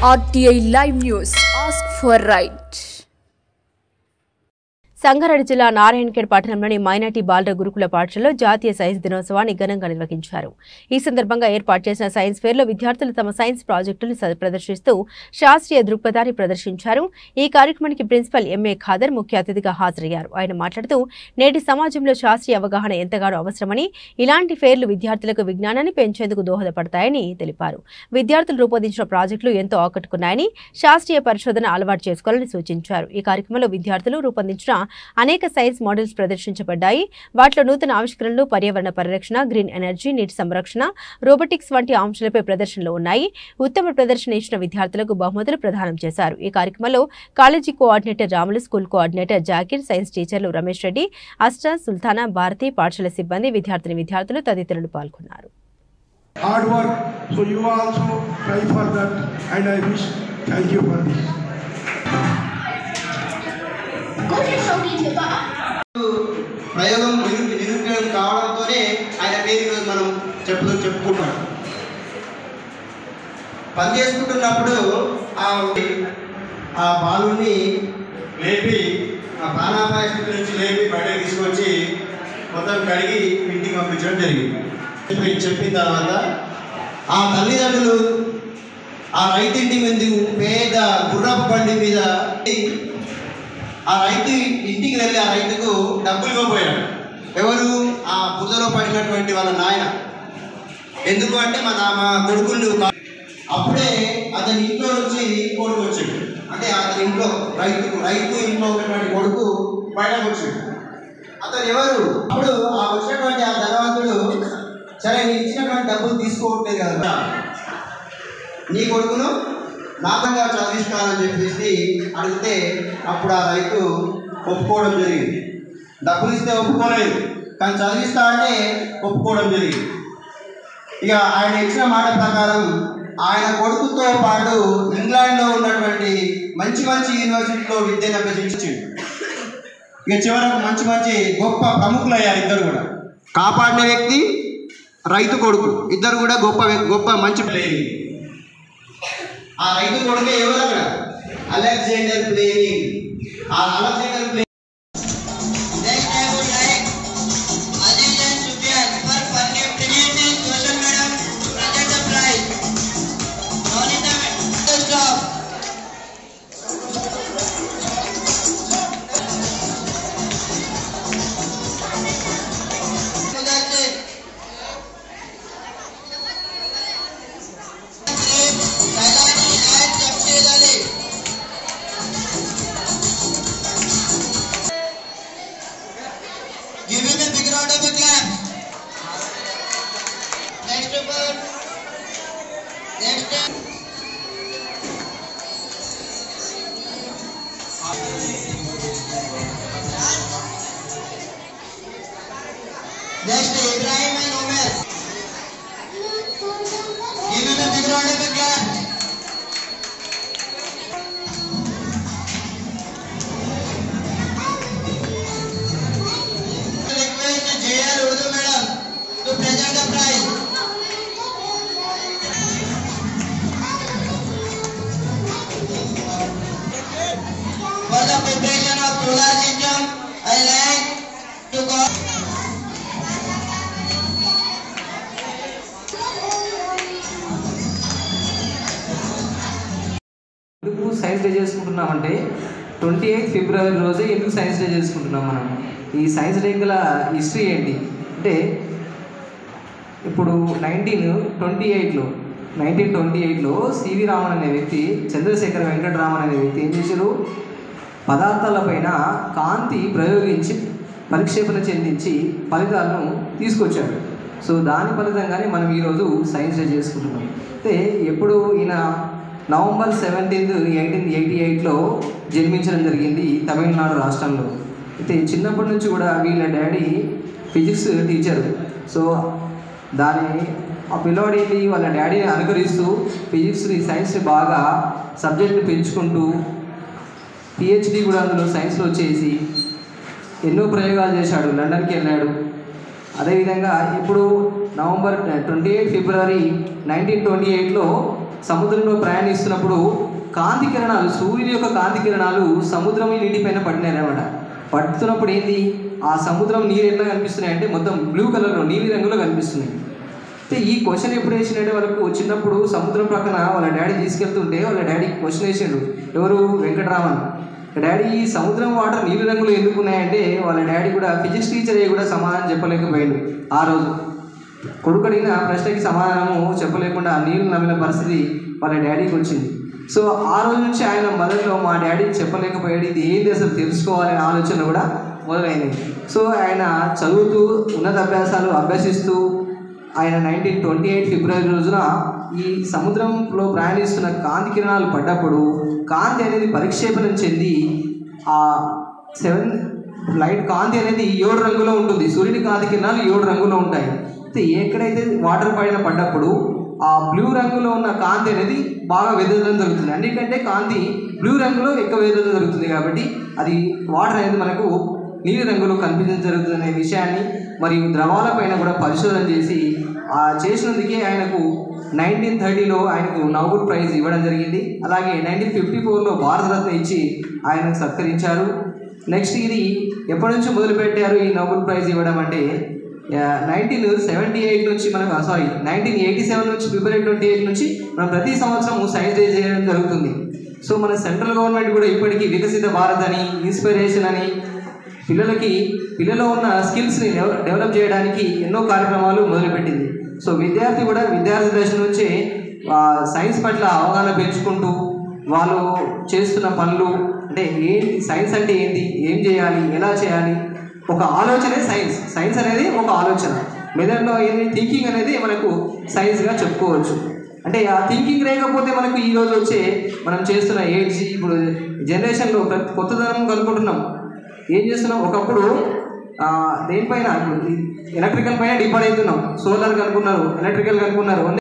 RTI Live News. Ask for right. Sangareddy జిల్లా నారాయణఖేడ్ పట్టణంలోని minority బాలుర గురుకుల పాఠశాలలో జాతీయ సైన్స్ దినోత్సవాన్ని ఘనంగా నిర్వహించారు. ఈ సందర్భంగా ఏర్పాటు చేసిన సైన్స్ ఫేర్లో విద్యార్థులు తమ సైన్స్ ప్రాజెక్టులను ప్రదర్శిస్తూ శాస్త్రీయ దృక్పథాన్ని ప్రదర్శించారు. ఈ కార్యక్రమానికి ప్రిన్సిపల్ ఎంఏ ఖాదర్ ముఖ్య అతిథిగా హాజరయ్యారు. ఆయన మాట్లాడుతూ నేటి సమాజంలో శాస్త్రీయ అవగాహన ఎంతగానో అవసరమని, ఇలాంటి ఫేర్లు విద్యార్థులకు విజ్ఞానాన్ని పెంచేందుకు దోహదపడతాయని తెలిపారు. విద్యార్థులు రూపొందించిన ప్రాజెక్టులు ఎంతో ఆకట్టుకున్నాయని, శాస్త్రీయ పరిశోధన అలవాటు చేసుకోవాలని సూచించారు. ఈ కార్యక్రమంలో విద్యార్థులు రూపొందించిన అనేక సైన్స్ మోడల్స్ ప్రదర్శించబడ్డాయి. వాటిలో నూతన ఆవిష్కరణలు, పర్యావరణ పరిరక్షణ, గ్రీన్ ఎనర్జీ, నీటి సంరక్షణ, రోబోటిక్స్ వంటి అంశాలపై ప్రదర్శనలు ఉన్నాయి. ఉత్తమ ప్రదర్శన ఇచ్చిన విద్యార్థులకు బహుమతులు ప్రదానం చేశారు. ఈ కార్యక్రమంలో college coordinator Ramulu, school coordinator Zakir, science టీచర్లు రమేష్ రెడ్డి, అస్టా, సుల్తానా, భారతి, పాఠశాల సిబ్బంది, విద్యార్థులు తదితరులు పాల్గొన్నారు. Hard work, so you also try for that, and I wish thank you for this. ప్రయోగం నిరుపయోగం కావడంతోనే ఆయన పేరు మనం చెప్పుకుంటున్నాం. పని చేసుకుంటున్నప్పుడు ఆ బాలుని లేపి, ఆ ప్రాణాపాయ స్థితి నుంచి లేపి బయటకు తీసుకొచ్చి మొత్తం కడిగి ఇంటికి పంపించడం జరిగింది. చెప్పిన తర్వాత ఆ తల్లిదండ్రులు ఆ రైతింటి మీద పేద గుర్రపు బండి మీద ఆ రైతు ఇంటికి వెళ్ళి ఆ రైతుకు డబ్బులు ఇవ్వబోయాడు. ఎవరు? ఆ బురదలో పడినటువంటి వాళ్ళ నాయన. ఎందుకు అంటే మా కొడుకులు. అప్పుడే అతని ఇంట్లో నుంచి కొడుకు వచ్చాడు. అంటే అతని ఇంట్లో రైతు ఇంట్లో ఉన్నటువంటి కొడుకు బయటకు వచ్చాడు. అతను ఎవరు? అప్పుడు ఆ వచ్చినటువంటి ఆ ధనవంతుడు, సరే నీ ఇచ్చినటువంటి డబ్బులు తీసుకోవట్లేదు కదా, నీ కొడుకును నాకంగా చదివిస్తానని చెప్పేసి అడిగితే అప్పుడు ఆ రైతు ఒప్పుకోవడం జరిగింది. డబ్బులు ఇస్తే ఒప్పుకోలేదు, కానీ చదివిస్తా అంటే ఒప్పుకోవడం జరిగింది. ఇక ఆయన ఇచ్చిన మాట ప్రకారం ఆయన కొడుకుతో పాటు ఇంగ్లాండ్లో ఉన్నటువంటి మంచి యూనివర్సిటీలో విద్యను అభ్యసించింది. ఇక చివరకు మంచి గొప్ప ప్రముఖులు అయ్యారు ఇద్దరు కూడా. కాపాడిన వ్యక్తి, రైతు కొడుకు, ఇద్దరు కూడా గొప్ప మంచి ప్లేయింగ్. ఆ రైతు కొడుకు ఎవరు? అక్కడ అలెగ్జాండర్ ప్లేయింగ్. ఆ Alexander playing Next, Ibrahim and Omer. Give him a big round of applause. Request J.R. Urdu Madam to present the prize. For the preparation of solar system, I like to call. Science day చేసుకుంటున్నామంటే 28 ఫిబ్రవరి రోజే ఎందుకు science day చేసుకుంటున్నాం మనం? ఈ science day గల history ఏంటి అంటే, ఇప్పుడు 1928లో సివి రామన్ అనే వ్యక్తి, చంద్రశేఖర వెంకటరామన్ అనే వ్యక్తి ఏం చేశారు? పదార్థాలపైన కాంతి ప్రయోగించి పరిక్షేపణ చెందించి ఫలితాలను తీసుకొచ్చారు. సో దాని ఫలితంగానే మనం ఈరోజు సైన్స్ డే చేసుకుంటున్నాం. అయితే ఎప్పుడు ఈయన నవంబర్ 17, 1888లో జన్మించడం జరిగింది తమిళనాడు రాష్ట్రంలో. అయితే చిన్నప్పటి నుంచి కూడా వీళ్ళ డాడీ ఫిజిక్స్ టీచరు. సో ఆ పిల్లోడిని వాళ్ళ డాడీని అనుకరిస్తూ ఫిజిక్స్ని, సైన్స్ని బాగా సబ్జెక్ట్ని పెంచుకుంటూ పిహెచ్డి కూడా అందులో సైన్స్లో చేసి ఎన్నో ప్రయోగాలు చేశాడు. లండన్కి వెళ్ళాడు. అదేవిధంగా ఇప్పుడు నవంబర్ 28 ఫిబ్రవరి 1928లో సముద్రంలో ప్రయాణిస్తున్నప్పుడు కాంతి కిరణాలు, సూర్యుని యొక్క కాంతి కిరణాలు సముద్రం నీటిపైన పడినారన్నమాట. పడుతున్నప్పుడు ఏంది, ఆ సముద్రం నీరు ఎట్లా కనిపిస్తున్నాయి అంటే మొత్తం బ్లూ కలర్లో, నీలి రంగులో కనిపిస్తున్నాయి. అయితే ఈ క్వశ్చన్ ఎప్పుడు వేసినట్టే వాళ్ళకు చిన్నప్పుడు సముద్రం ప్రక్కన వాళ్ళ డాడీ తీసుకెళ్తుంటే వాళ్ళ డాడీ క్వశ్చన్ వేసిండు, ఎవరు, వెంకటరామన్. డాడీ ఈ సముద్రం వాటర్ నీలి రంగులో ఎందుకు ఉన్నాయంటే వాళ్ళ డాడీ కూడా ఫిజిక్స్ టీచర్ అయ్యి కూడా సమాధానం చెప్పలేకపోయాడు. ఆ రోజు కొడుకు అడిగిన ప్రశ్నకి సమాధానము చెప్పలేకుండా నీళ్ళు నమ్మిన పరిస్థితి వాళ్ళ డాడీకి వచ్చింది. సో ఆ రోజు నుంచి ఆయన మదర్లో మా డాడీ చెప్పలేకపోయాడు, ఇది ఏంటి అసలు తెలుసుకోవాలనే ఆలోచన కూడా మొదలైంది. సో ఆయన చదువుతూ ఉన్నత అభ్యాసాలు అభ్యసిస్తూ ఆయన 1928 ఫిబ్రవరి రోజున ఈ సముద్రంలో ప్రయాణిస్తున్న కాంతి కిరణాలు పడ్డప్పుడు కాంతి అనేది పరిక్షేపణం చెంది ఆ 7 లైట్ కాంతి అనేది 7 రంగులో ఉంటుంది. సూర్యుని కాంతి కిరణాలు 7 రంగులో ఉంటాయి. అయితే ఎక్కడైతే వాటర్ పైన పడ్డప్పుడు ఆ బ్లూ రంగులో ఉన్న కాంతి అనేది బాగా వెదజల్లడం జరుగుతుంది. ఎందుకంటే కాంతి బ్లూ రంగులో ఎక్కువ వెదజల్లడం జరుగుతుంది కాబట్టి అది వాటర్ అనేది మనకు నీలి రంగులో కనిపించడం జరుగుతుంది అనే విషయాన్ని మరియు ద్రవాల పైన కూడా పరిశోధన చేసి చేసినందుకే ఆయనకు 1930లో ఆయనకు నోబెల్ ప్రైజ్ ఇవ్వడం జరిగింది. అలాగే 1954లో భారతరత్న ఇచ్చి ఆయనకు సత్కరించారు. నెక్స్ట్ ఇది ఎప్పటి నుంచి మొదలుపెట్టారు ఈ నోబెల్ ప్రైజ్ ఇవ్వడం అంటే 1978 నుంచి 1987 నుంచి ఫిబ్రవరి 28 నుంచి మనం ప్రతి సంవత్సరం సైన్స్ డే చేయడం జరుగుతుంది. సో మన సెంట్రల్ గవర్నమెంట్ కూడా ఇప్పటికీ వికసిత భారత్ అని, ఇన్స్పిరేషన్ అని పిల్లలో ఉన్న స్కిల్స్ని డెవలప్ చేయడానికి ఎన్నో కార్యక్రమాలు మొదలుపెట్టింది. సో విద్యార్థి కూడా విద్యార్థి దశ నుంచే సైన్స్ పట్ల అవగాహన పెంచుకుంటూ వాళ్ళు చేస్తున్న పనులు అంటే ఏంటి, సైన్స్ అంటే ఏంటి, ఏం చేయాలి, ఎలా చేయాలి, ఒక ఆలోచనే సైన్స్ అనేది ఒక ఆలోచన. మెదడులో ఏంటి థింకింగ్ అనేది మనకు సైన్స్గా చెప్పుకోవచ్చు. అంటే ఆ థింకింగ్ లేకపోతే మనకు ఈరోజు వచ్చే మనం చేస్తున్న ఏజ్ ఇప్పుడు జనరేషన్లో కొత్తదనం కనుక్కుంటున్నాం. ఏం చేస్తున్నాం, ఒకప్పుడు దేనిపైన ఎలక్ట్రికల్ పైన డిపెండ్ అవుతున్నాం. సోలార్ కనుక్కున్నారు, ఎలక్ట్రికల్ కనుక్కున్నారు.